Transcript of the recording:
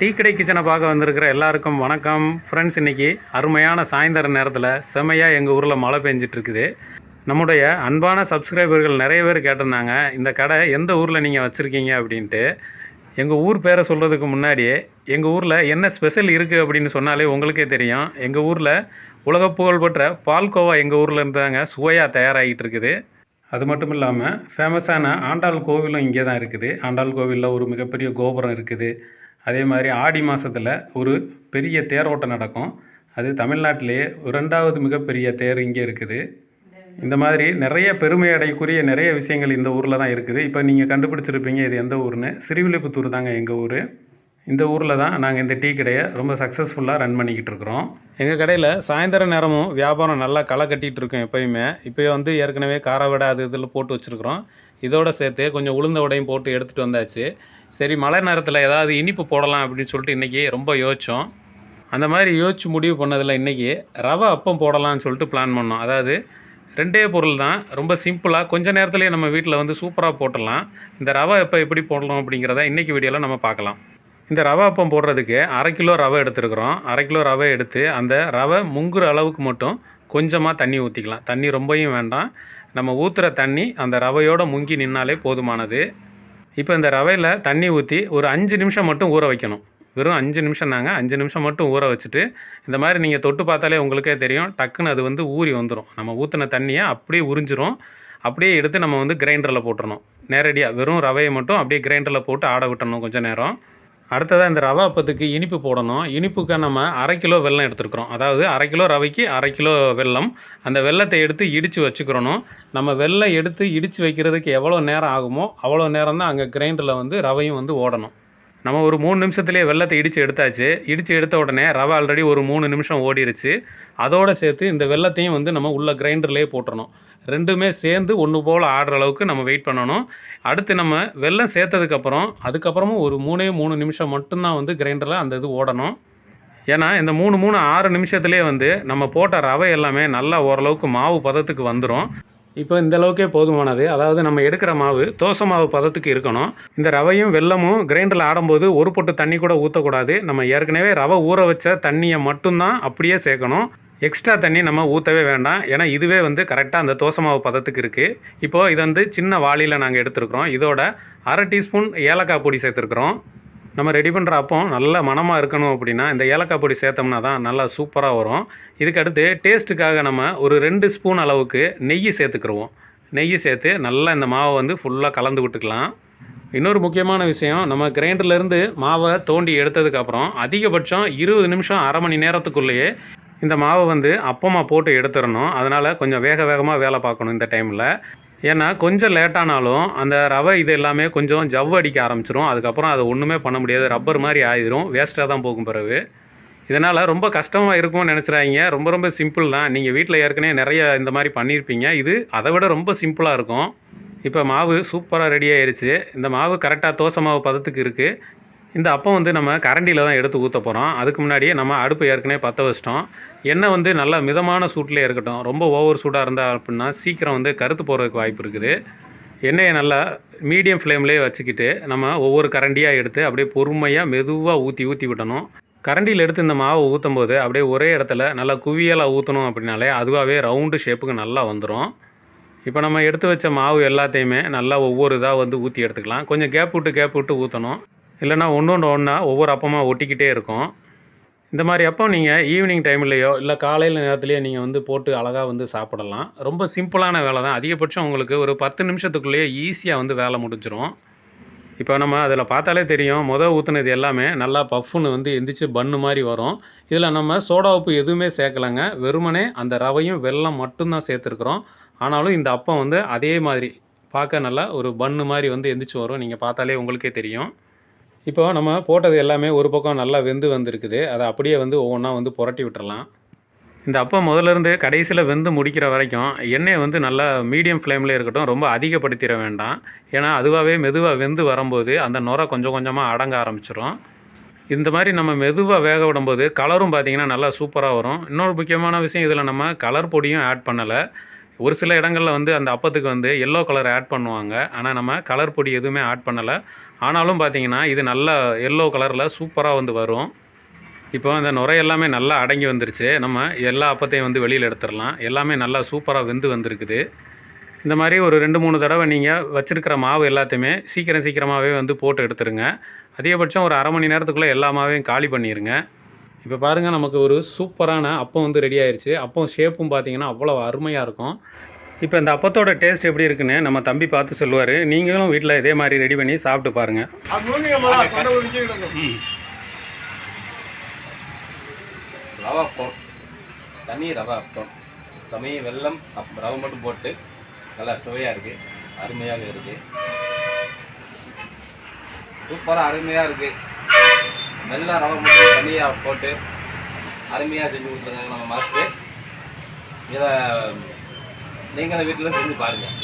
Tea கடை கிச்சனை பார்க்க வந்திருக்கிற எல்லாருக்கும் வணக்கம் ஃப்ரெண்ட்ஸ். இன்றைக்கி அருமையான சாயந்தர நேரத்தில் செம்மையாக எங்கள் ஊரில் மழை பெஞ்சிட்ருக்குது. நம்முடைய அன்பான சப்ஸ்கிரைபர்கள் நிறைய பேர் கேட்டிருந்தாங்க, இந்த கடை எந்த ஊரில் நீங்கள் வச்சுருக்கீங்க அப்படின்ட்டு. எங்கள் ஊர் பேரை சொல்கிறதுக்கு முன்னாடியே எங்கள் ஊரில் என்ன ஸ்பெஷல் இருக்குது அப்படின்னு சொன்னாலே உங்களுக்கே தெரியும். எங்கள் ஊரில் உலக புகழ்பெற்ற பால்கோவா எங்கள் ஊரில் இருந்தாங்க சுவையாக தயாராகிட்டு இருக்குது. அது மட்டும் இல்லாமல் ஃபேமஸான ஆண்டாள் கோவிலும் இங்கே தான் இருக்குது. ஆண்டாள் கோவிலில் ஒரு மிகப்பெரிய கோபுரம் இருக்குது. அதே மாதிரி ஆடி மாதத்தில் ஒரு பெரிய தேரோட்டம் நடக்கும். அது தமிழ்நாட்டிலேயே 2வது மிகப்பெரிய தேர் இங்கே இருக்குது. இந்த மாதிரி நிறைய பெருமை அடையக்கூடிய நிறைய விஷயங்கள் இந்த ஊரில் தான் இருக்குது. இப்போ நீங்கள் கண்டுபிடிச்சிருப்பீங்க இது எந்த ஊர்னு. ஸ்ரீவில்லிபுத்தூர் தாங்க எங்கள் ஊர். இந்த ஊரில் தான் நாங்கள் இந்த டீ கடையை ரொம்ப சக்ஸஸ்ஃபுல்லாக ரன் பண்ணிக்கிட்டு இருக்கிறோம். எங்கள் கடையில் சாயந்தர நேரமும் வியாபாரம் நல்லா களை கட்டிகிட்டு இருக்கோம் எப்போயுமே. இப்போ வந்து ஏற்கனவே கார வடை அது இதில் போட்டு வச்சுருக்குறோம். இதோடு சேர்த்து கொஞ்சம் உளுந்த வடையும் போட்டு எடுத்துகிட்டு வந்தாச்சு. சரி, மழை நேரத்தில் ஏதாவது இனிப்பு போடலாம் அப்படின்னு சொல்லிட்டு இன்றைக்கி ரொம்ப யோசித்தோம். அந்த மாதிரி யோசித்து முடிவு பண்ணதில் இன்றைக்கி ரவை அப்பம் போடலான்னு சொல்லிட்டு பிளான் பண்ணோம். அதாவது 2 பொருள் தான், ரொம்ப சிம்பிளாக கொஞ்ச நேரத்துலேயே நம்ம வீட்டில் வந்து சூப்பராக போட்டுடலாம். இந்த ரவை எப்போ எப்படி போடலாம் அப்படிங்கிறத இன்றைக்கி வீடியோவில் நம்ம பார்க்கலாம். இந்த ரவை அப்பம் போடுறதுக்கு 1/2 கிலோ ரவை எடுத்துருக்குறோம். 1/2 கிலோ ரவை எடுத்து அந்த ரவை முங்குற அளவுக்கு மட்டும் கொஞ்சமாக தண்ணி ஊற்றிக்கலாம். தண்ணி ரொம்பவும் வேண்டாம். நம்ம ஊற்றுற தண்ணி அந்த ரவையோடு முங்கி நின்னாலே போதுமானது. இப்போ இந்த ரவையில் தண்ணி ஊற்றி ஒரு 5 நிமிஷம் மட்டும் ஊற வைக்கணும். வெறும் 5 நிமிஷம் தாங்க. 5 நிமிஷம் மட்டும் ஊற வச்சுட்டு இந்த மாதிரி நீங்கள் தொட்டு பார்த்தாலே உங்களுக்கே தெரியும், டக்குன்னு அது வந்து ஊறி வந்துடும். நம்ம ஊற்றின தண்ணியை அப்படியே உறிஞ்சிரும். அப்படியே எடுத்து நம்ம வந்து கிரைண்டரில் போட்டுறணும். நேரடியாக வெறும் ரவையை மட்டும் அப்படியே கிரைண்டரில் போட்டு ஆட விட்டணும் கொஞ்சம் நேரம். அடுத்ததாக இந்த ரவை அப்பத்துக்கு இனிப்பு போடணும். இனிப்புக்கு நம்ம 1/2 கிலோ வெல்லம் எடுத்துருக்குறோம். அதாவது 1/2 கிலோ ரவைக்கு 1/2 கிலோ வெல்லம். அந்த வெல்லத்தை எடுத்து இடித்து வச்சுக்கிறணும். நம்ம வெல்லம் எடுத்து இடித்து வைக்கிறதுக்கு எவ்வளோ நேரம் ஆகுமோ அவ்வளோ நேரம் தான் அங்கே கிரைண்டரில் வந்து ரவையும் வந்து ஓடணும். நம்ம ஒரு 3 நிமிஷத்துலேயே வெல்லத்தை இடித்து எடுத்தாச்சு. இடித்து எடுத்த உடனே ரவை ஆல்ரெடி ஒரு 3 நிமிஷம் ஓடிருச்சு. அதோடு சேர்த்து இந்த வெல்லத்தையும் வந்து நம்ம உள்ள கிரைண்டர்லேயே போட்டுறணும். 2மே சேர்ந்து ஒன்று போல் ஆடுற அளவுக்கு நம்ம வெயிட் பண்ணணும். அடுத்து நம்ம வெல்லம் சேர்த்ததுக்கப்புறம் அதுக்கப்புறமும் ஒரு 3 நிமிஷம் மட்டும்தான் வந்து கிரைண்டரில் அந்த இது ஓடணும். ஏன்னா இந்த 6 நிமிஷத்துலேயே வந்து நம்ம போட்ட ரவை எல்லாமே நல்லா ஓரளவுக்கு மாவு பதத்துக்கு வந்துடும். இப்போ இந்த அளவுக்கே போதுமானது. அதாவது நம்ம எடுக்கிற மாவு தோசை மாவு பதத்துக்கு இருக்கணும். இந்த ரவையும் வெல்லமும் கிரைண்டரில் ஆடும்போது ஒரு பொட்டு தண்ணி கூட ஊற்றக்கூடாது. நம்ம ஏற்கனவே ரவை ஊற வச்ச தண்ணியை மட்டும்தான் அப்படியே சேர்க்கணும். எக்ஸ்ட்ரா தண்ணி நம்ம ஊற்றவே வேண்டாம். ஏன்னா இதுவே வந்து கரெக்டாக அந்த தோசை மாவு பதத்துக்கு இருக்குது. இப்போது இது வந்து சின்ன வாளியில் நாங்கள் எடுத்துருக்குறோம். இதோட 1/2 டீஸ்பூன் ஏலக்காய் பொடி சேர்த்துருக்குறோம். நம்ம ரெடி பண்ணுற அப்பம் நல்ல மணமாக இருக்கணும் அப்படின்னா இந்த ஏலக்காய் பொடி சேர்த்தோம்னா தான் நல்லா சூப்பராக வரும். இதுக்கடுத்து டேஸ்ட்டுக்காக நம்ம ஒரு 2 ஸ்பூன் அளவுக்கு நெய் சேர்த்துக்குருவோம். நெய் சேர்த்து நல்லா இந்த மாவை வந்து ஃபுல்லாக கலந்து விட்டுக்கலாம். இன்னொரு முக்கியமான விஷயம், நம்ம கிரைண்டர்லேருந்து மாவை தோண்டி எடுத்ததுக்கப்புறம் அதிகபட்சம் 20 நிமிஷம் 1/2 மணி நேரத்துக்குள்ளேயே இந்த மாவை வந்து அப்பமாக போட்டு எடுத்துடணும். அதனால் கொஞ்சம் வேகமாக வேலை பார்க்கணும் இந்த டைமில். ஏன்னா கொஞ்சம் லேட்டானாலும் அந்த ரவை இது எல்லாமே கொஞ்சம் ஜவ்வு அடிக்க ஆரம்பிச்சிடும். அதுக்கப்புறம் அதை ஒன்றுமே பண்ண முடியாது, ரப்பர் மாதிரி ஆயிடும், வேஸ்ட்டாக தான் போகும் பிறகு. இதனால் ரொம்ப கஷ்டமாக இருக்கும்னு நினச்சிடாதீங்க. ரொம்ப சிம்பிள் தான். நீங்கள் வீட்டில் ஏற்கனவே நிறைய இந்த மாதிரி பண்ணியிருப்பீங்க. இது அதை விட ரொம்ப சிம்பிளாக இருக்கும். இப்போ மாவு சூப்பராக ரெடி ஆயிடுச்சு. இந்த மாவு கரெக்டாக தோசை மாவு பதத்துக்கு இருக்குது. இந்த அப்பம் வந்து நம்ம கரண்டியில் தான் எடுத்து ஊற்ற போகிறோம். அதுக்கு முன்னாடி நம்ம அடுப்பு ஏற்கனவே பற்ற வச்சிட்டோம். எண்ணெய் வந்து நல்லா மிதமான சூட்டிலே இருக்கட்டும். ரொம்ப ஓவர் சூடாக இருந்தால் அப்படின்னா சீக்கிரம் வந்து கருத்து போகிறதுக்கு வாய்ப்பு இருக்குது. எண்ணெயை நல்லா மீடியம் ஃப்ளேம்லேயே வச்சுக்கிட்டு நம்ம ஒவ்வொரு கரண்டியாக எடுத்து அப்படியே பொறுமையாக மெதுவாக ஊற்றி விடணும். கரண்டியில் எடுத்து இந்த மாவை ஊற்றும் போது அப்படியே ஒரே இடத்துல நல்லா குவியலாக ஊற்றணும் அப்படின்னாலே அதுவாகவே ரவுண்டு ஷேப்புக்கு நல்லா வந்துடும். இப்போ நம்ம எடுத்து வச்ச மாவு எல்லாத்தையுமே நல்லா ஒவ்வொரு இதாக வந்து ஊற்றி எடுத்துக்கலாம். கொஞ்சம் கேப் விட்டு ஊற்றணும். இல்லைனா ஒன்றா ஒவ்வொரு அப்பமாக ஒட்டிக்கிட்டே இருக்கும். இந்த மாதிரி அப்போ நீங்கள் ஈவினிங் டைம்லேயோ இல்லை காலையில் நேரத்துலையோ நீங்கள் வந்து போட்டு அழகாக வந்து சாப்பிடலாம். ரொம்ப சிம்பிளான வேலை தான். அதிகபட்சம் உங்களுக்கு ஒரு 10 நிமிஷத்துக்குள்ளேயே ஈஸியாக வந்து வேலை முடிஞ்சிடும். இப்போ நம்ம அதில் பார்த்தாலே தெரியும், ஊற்றுனது எல்லாமே நல்லா பஃப்னு வந்து எந்திரிச்சு பன்னு மாதிரி வரும். இதில் நம்ம சோடா உப்பு எதுவுமே சேர்க்கலைங்க. வெறுமனே அந்த ரவையும் வெல்லம் மட்டும்தான் சேர்த்துருக்குறோம். ஆனாலும் இந்த அப்பம் வந்து அதே மாதிரி பார்க்க நல்லா ஒரு பன்னு மாதிரி வந்து எந்திரிச்சு வரும். நீங்கள் பார்த்தாலே உங்களுக்கே தெரியும். இப்போ நம்ம போட்டது எல்லாமே ஒரு பக்கம் நல்லா வெந்து வந்திருக்குது. அதை அப்படியே வந்து ஒவ்வொன்றா வந்து புரட்டி விட்டுறலாம். இந்த அப்பம் முதல்லேருந்து கடைசியில் வெந்து முடிக்கிற வரைக்கும் எண்ணெயை வந்து நல்லா மீடியம் ஃப்ளேமில் இருக்கட்டும். ரொம்ப அதிகப்படுத்திட வேண்டாம். ஏன்னா அதுவாகவே மெதுவாக வெந்து வரும்போது அந்த நுரை கொஞ்சம் கொஞ்சமாக அடங்க ஆரம்பிச்சிடும். இந்த மாதிரி நம்ம மெதுவாக வேக விடும்போது கலரும் பார்த்திங்கன்னா நல்லா சூப்பராக வரும். இன்னொரு முக்கியமான விஷயம், இதில் நம்ம கலர் பொடியும் ஆட் பண்ணலை. ஒரு சில இடங்களில் வந்து அந்த அப்பத்துக்கு வந்து எல்லோ கலர் ஆட் பண்ணுவாங்க. ஆனால் நம்ம கலர் பொடி எதுவுமே ஆட் பண்ணலை. ஆனாலும் பார்த்தீங்கன்னா இது நல்லா எல்லோ கலரில் சூப்பராக வந்து வரும். இப்போ அந்த நுரை எல்லாமே நல்லா அடங்கி வந்துருச்சு. நம்ம எல்லா அப்பத்தையும் வந்து வெளியில் எடுத்துடலாம். எல்லாமே நல்லா சூப்பராக வெந்து வந்திருக்குது. இந்த மாதிரி ஒரு 2-3 தடவை நீங்கள் வச்சுருக்கிற மாவு எல்லாத்தையுமே சீக்கிரமாகவே வந்து போட்டு எடுத்துருங்க. அதிகபட்சம் ஒரு 1/2 மணி நேரத்துக்குள்ளே எல்லா மாவையும் காலி பண்ணிடுங்க. இப்போ பாருங்கள், நமக்கு ஒரு சூப்பரான அப்பம் வந்து ரெடி ஆயிடுச்சு. அப்பம் ஷேப்பும் பார்த்தீங்கன்னா அவ்வளோ அருமையாக இருக்கும். இப்போ இந்த அப்பத்தோட டேஸ்ட் எப்படி இருக்குன்னு நம்ம தம்பி பார்த்து சொல்லுவார். நீங்களும் வீட்டில் இதே மாதிரி ரெடி பண்ணி சாப்பிட்டு பாருங்கள். ரவா அப்பம், தனி ரவா அப்பம், தனி வெல்லம் ரவை மட்டும் போட்டு நல்லா சுவையாக இருக்குது, அருமையாக இருக்குது, சூப்பராக அருமையாக இருக்குது. வெள்ளம் ரவை மட்டும் தனியாக போட்டு அருமையாக செஞ்சு கொடுத்துருக்காங்க நம்ம மாஸ்டர். இதை நீங்களும் வீட்டில் செஞ்சு பாருங்கள்.